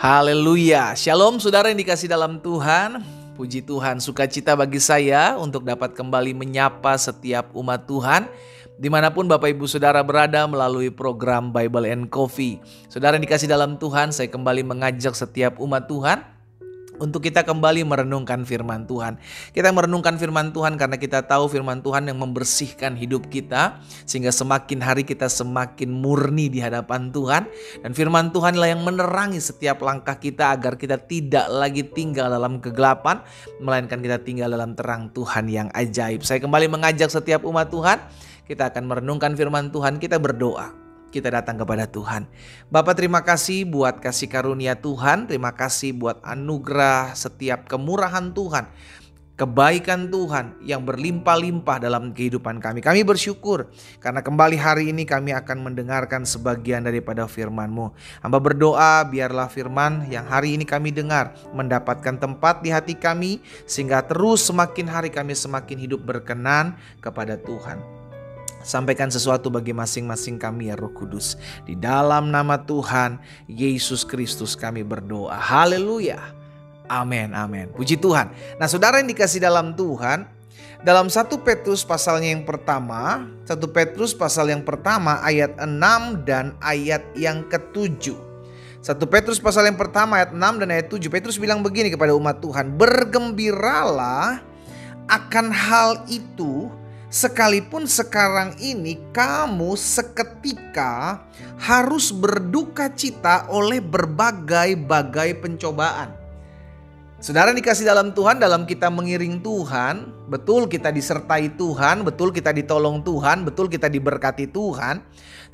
Haleluya. Shalom saudara yang dikasih dalam Tuhan. Puji Tuhan, sukacita bagi saya untuk dapat kembali menyapa setiap umat Tuhan dimanapun Bapak Ibu Saudara berada melalui program Bible and Coffee. Saudara yang dikasih dalam Tuhan, saya kembali mengajak setiap umat Tuhan untuk kita kembali merenungkan firman Tuhan. Kita merenungkan firman Tuhan karena kita tahu firman Tuhan yang membersihkan hidup kita, sehingga semakin hari kita semakin murni di hadapan Tuhan. Dan firman Tuhanlah yang menerangi setiap langkah kita agar kita tidak lagi tinggal dalam kegelapan, melainkan kita tinggal dalam terang Tuhan yang ajaib. Saya kembali mengajak setiap umat Tuhan, kita akan merenungkan firman Tuhan, kita berdoa. Kita datang kepada Tuhan. Bapak, terima kasih buat kasih karunia Tuhan. Terima kasih buat anugerah setiap kemurahan Tuhan, kebaikan Tuhan yang berlimpah-limpah dalam kehidupan kami. Kami bersyukur karena kembali hari ini kami akan mendengarkan sebagian daripada firman-Mu. Hamba berdoa biarlah firman yang hari ini kami dengar mendapatkan tempat di hati kami, sehingga terus semakin hari kami semakin hidup berkenan kepada Tuhan. Sampaikan sesuatu bagi masing-masing kami ya Roh Kudus. Di dalam nama Tuhan Yesus Kristus kami berdoa. Haleluya. Amin, amin. Puji Tuhan. Nah saudara yang dikasih dalam Tuhan, dalam 1 Petrus pasalnya yang pertama, 1 Petrus pasal yang pertama ayat 6 dan ayat yang ke-7. 1 Petrus pasal yang pertama ayat 6 dan ayat 7. Petrus bilang begini kepada umat Tuhan. Bergembiralah akan hal itu, sekalipun sekarang ini kamu seketika harus berduka cita oleh berbagai-bagai pencobaan. Saudara dikasih dalam Tuhan, dalam kita mengiring Tuhan, betul kita disertai Tuhan, betul kita ditolong Tuhan, betul kita diberkati Tuhan.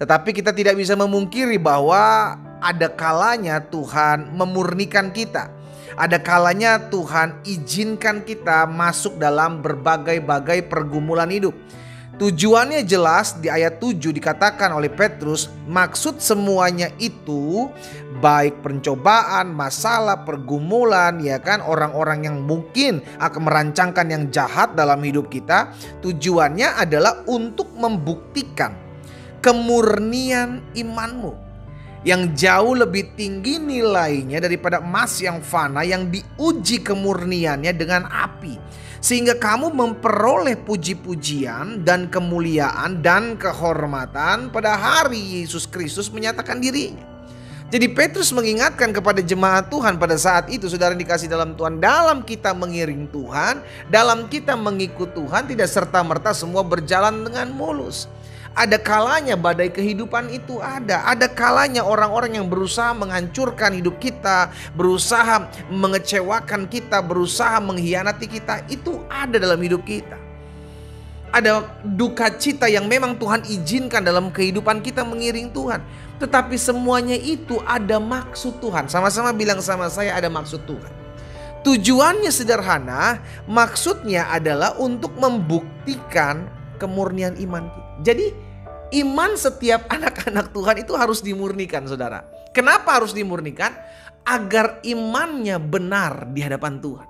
Tetapi kita tidak bisa memungkiri bahwa ada kalanya Tuhan memurnikan kita. Ada kalanya Tuhan izinkan kita masuk dalam berbagai-bagai pergumulan hidup. Tujuannya jelas di ayat 7 dikatakan oleh Petrus, maksud semuanya itu baik pencobaan, masalah, pergumulan, ya kan, orang-orang yang mungkin akan merancangkan yang jahat dalam hidup kita, tujuannya adalah untuk membuktikan kemurnian imanmu yang jauh lebih tinggi nilainya daripada emas yang fana, yang diuji kemurniannya dengan api, sehingga kamu memperoleh puji-pujian dan kemuliaan dan kehormatan pada hari Yesus Kristus menyatakan dirinya. Jadi Petrus mengingatkan kepada jemaat Tuhan pada saat itu, saudara dikasih dalam Tuhan, dalam kita mengiring Tuhan, dalam kita mengikut Tuhan, tidak serta-merta semua berjalan dengan mulus. Ada kalanya badai kehidupan itu ada. Ada kalanya orang-orang yang berusaha menghancurkan hidup kita, berusaha mengecewakan kita, berusaha mengkhianati kita. Itu ada dalam hidup kita. Ada duka cita yang memang Tuhan izinkan dalam kehidupan kita mengiring Tuhan. Tetapi semuanya itu ada maksud Tuhan. Sama-sama bilang sama saya, ada maksud Tuhan. Tujuannya sederhana, maksudnya adalah untuk membuktikan kemurnian iman kita. Jadi iman setiap anak-anak Tuhan itu harus dimurnikan, saudara. Kenapa harus dimurnikan? Agar imannya benar di hadapan Tuhan.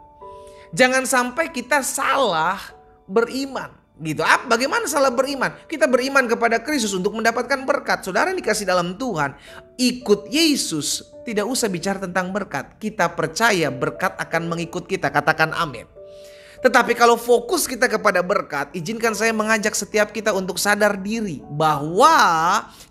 Jangan sampai kita salah beriman. Gitu. Bagaimana salah beriman? Kita beriman kepada Kristus untuk mendapatkan berkat. Saudara yang dikasih dalam Tuhan, ikut Yesus tidak usah bicara tentang berkat. Kita percaya berkat akan mengikut kita. Katakan amin. Tetapi kalau fokus kita kepada berkat, izinkan saya mengajak setiap kita untuk sadar diri bahwa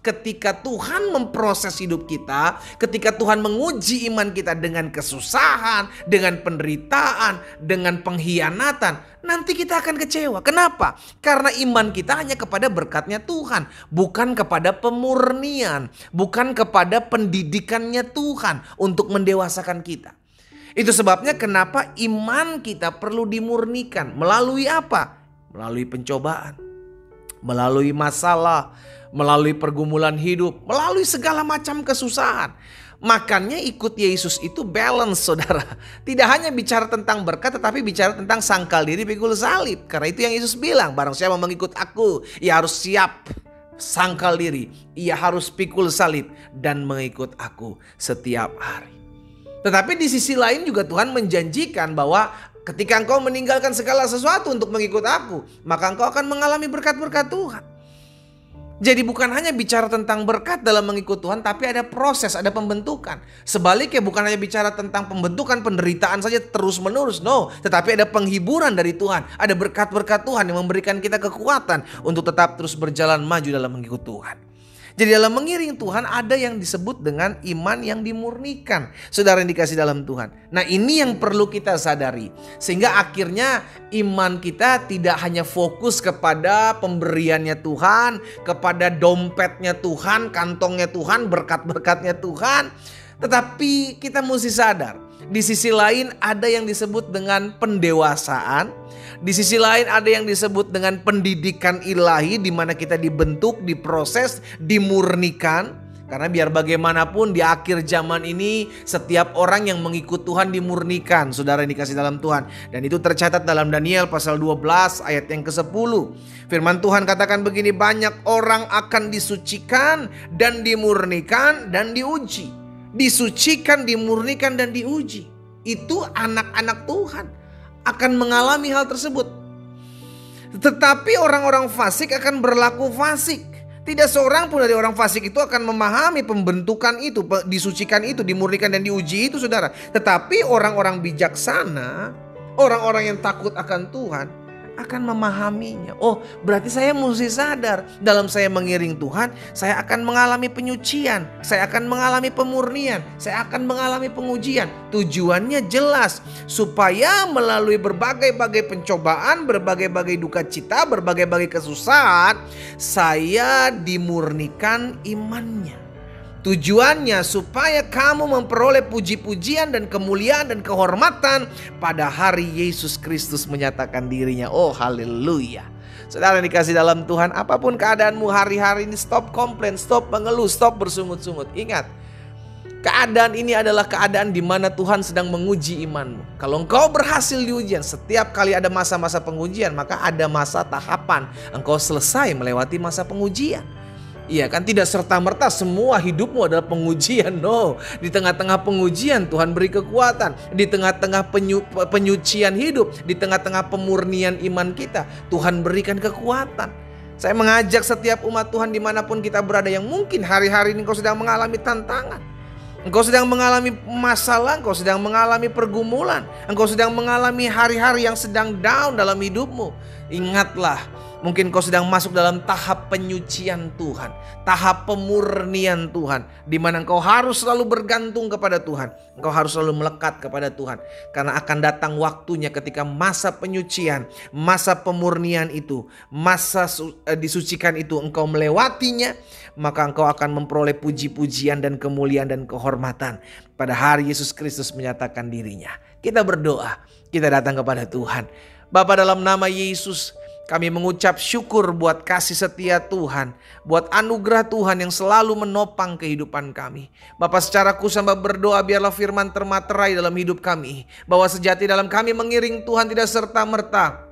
ketika Tuhan memproses hidup kita, ketika Tuhan menguji iman kita dengan kesusahan, dengan penderitaan, dengan pengkhianatan, nanti kita akan kecewa. Kenapa? Karena iman kita hanya kepada berkatnya Tuhan, bukan kepada pemurnian, bukan kepada pendidikannya Tuhan untuk mendewasakan kita. Itu sebabnya kenapa iman kita perlu dimurnikan. Melalui apa? Melalui pencobaan, melalui masalah, melalui pergumulan hidup, melalui segala macam kesusahan. Makanya ikut Yesus itu balance, saudara. Tidak hanya bicara tentang berkat, tetapi bicara tentang sangkal diri pikul salib. Karena itu yang Yesus bilang, barang siapa mengikut aku, ia harus siap sangkal diri. Ia harus pikul salib dan mengikut aku setiap hari. Tetapi di sisi lain juga Tuhan menjanjikan bahwa ketika engkau meninggalkan segala sesuatu untuk mengikut aku, maka engkau akan mengalami berkat-berkat Tuhan. Jadi bukan hanya bicara tentang berkat dalam mengikut Tuhan, tapi ada proses, ada pembentukan. Sebaliknya bukan hanya bicara tentang pembentukan penderitaan saja terus menerus, no. Tetapi ada penghiburan dari Tuhan, ada berkat-berkat Tuhan yang memberikan kita kekuatan untuk tetap terus berjalan maju dalam mengikut Tuhan. Jadi dalam mengiring Tuhan ada yang disebut dengan iman yang dimurnikan. Saudara yang dikasih dalam Tuhan. Nah, ini yang perlu kita sadari. Sehingga akhirnya iman kita tidak hanya fokus kepada pemberiannya Tuhan, kepada dompetnya Tuhan, kantongnya Tuhan, berkat-berkatnya Tuhan. Tetapi kita mesti sadar, di sisi lain ada yang disebut dengan pendewasaan. Di sisi lain ada yang disebut dengan pendidikan ilahi, di mana kita dibentuk, diproses, dimurnikan. Karena biar bagaimanapun di akhir zaman ini setiap orang yang mengikut Tuhan dimurnikan, saudara yang dikasih dalam Tuhan. Dan itu tercatat dalam Daniel pasal 12 ayat yang ke-10. Firman Tuhan katakan begini, banyak orang akan disucikan dan dimurnikan dan diuji. Disucikan, dimurnikan dan diuji. Itu anak-anak Tuhan akan mengalami hal tersebut. Tetapi orang-orang fasik akan berlaku fasik. Tidak seorang pun dari orang fasik itu akan memahami pembentukan itu, disucikan itu, dimurnikan dan diuji itu, saudara. Tetapi orang-orang bijaksana, orang-orang yang takut akan Tuhan akan memahaminya. Oh, berarti saya mesti sadar, dalam saya mengiring Tuhan, saya akan mengalami penyucian, saya akan mengalami pemurnian, saya akan mengalami pengujian. Tujuannya jelas, supaya melalui berbagai-bagai pencobaan, berbagai-bagai duka cita, berbagai-bagai kesusahan, saya dimurnikan imannya. Tujuannya supaya kamu memperoleh puji-pujian dan kemuliaan dan kehormatan pada hari Yesus Kristus menyatakan dirinya. Oh, haleluya. Saudara yang dikasih dalam Tuhan, apapun keadaanmu hari-hari ini, stop komplain, stop mengeluh, stop bersungut-sungut. Ingat, keadaan ini adalah keadaan di mana Tuhan sedang menguji imanmu. Kalau engkau berhasil di ujian, setiap kali ada masa-masa pengujian, maka ada masa tahapan engkau selesai melewati masa pengujian. Iya kan, tidak serta-merta semua hidupmu adalah pengujian. No, di tengah-tengah pengujian Tuhan beri kekuatan. Di tengah-tengah penyucian hidup, di tengah-tengah pemurnian iman kita, Tuhan berikan kekuatan. Saya mengajak setiap umat Tuhan dimanapun kita berada, yang mungkin hari-hari ini engkau sedang mengalami tantangan, engkau sedang mengalami masalah, engkau sedang mengalami pergumulan, engkau sedang mengalami hari-hari yang sedang down dalam hidupmu. Ingatlah, mungkin kau sedang masuk dalam tahap penyucian Tuhan, tahap pemurnian Tuhan, di mana engkau harus selalu bergantung kepada Tuhan. Engkau harus selalu melekat kepada Tuhan, karena akan datang waktunya ketika masa penyucian, masa pemurnian itu, masa disucikan itu engkau melewatinya, maka engkau akan memperoleh puji-pujian dan kemuliaan dan kehormatan pada hari Yesus Kristus menyatakan dirinya. Kita berdoa, kita datang kepada Tuhan. Bapa, dalam nama Yesus, kami mengucap syukur buat kasih setia Tuhan, buat anugerah Tuhan yang selalu menopang kehidupan kami. Bapa, secara khusus hamba berdoa biarlah firman termaterai dalam hidup kami, bahwa sejati dalam kami mengiring Tuhan tidak serta-merta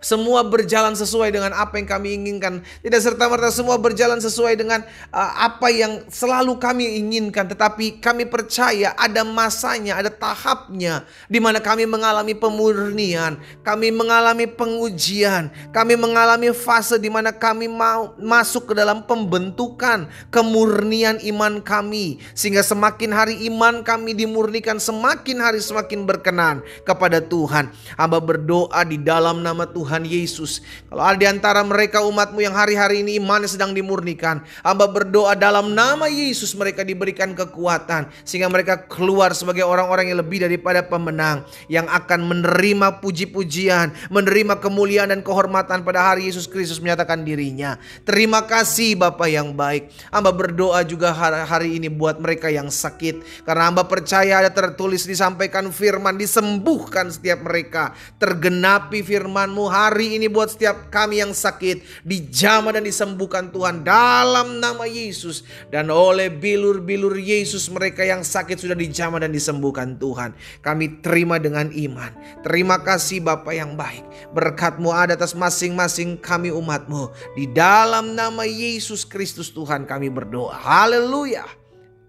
semua berjalan sesuai dengan apa yang kami inginkan. Tidak serta-merta semua berjalan sesuai dengan apa yang selalu kami inginkan. Tetapi kami percaya ada masanya, ada tahapnya, di mana kami mengalami pemurnian, kami mengalami pengujian, kami mengalami fase di mana kami mau masuk ke dalam pembentukan kemurnian iman kami. Sehingga semakin hari iman kami dimurnikan, semakin hari semakin berkenan kepada Tuhan. Hamba berdoa di dalam nama Tuhan Yesus, kalau ada di antara mereka umatmu yang hari-hari ini imannya sedang dimurnikan, hamba berdoa dalam nama Yesus mereka diberikan kekuatan, sehingga mereka keluar sebagai orang-orang yang lebih daripada pemenang, yang akan menerima puji-pujian, menerima kemuliaan dan kehormatan pada hari Yesus Kristus menyatakan dirinya. Terima kasih Bapa yang baik. Hamba berdoa juga hari ini buat mereka yang sakit, karena hamba percaya ada tertulis, disampaikan firman, disembuhkan setiap mereka. Tergenapi firman-Mu hari ini buat setiap kami yang sakit, dijamah dan disembuhkan Tuhan dalam nama Yesus. Dan oleh bilur-bilur Yesus mereka yang sakit sudah dijamah dan disembuhkan Tuhan. Kami terima dengan iman. Terima kasih Bapa yang baik. Berkat-Mu ada atas masing-masing kami umat-Mu. Di dalam nama Yesus Kristus Tuhan kami berdoa. Haleluya.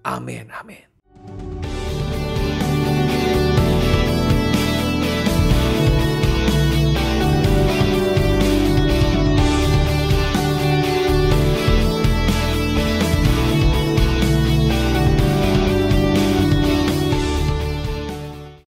Amin. Amin.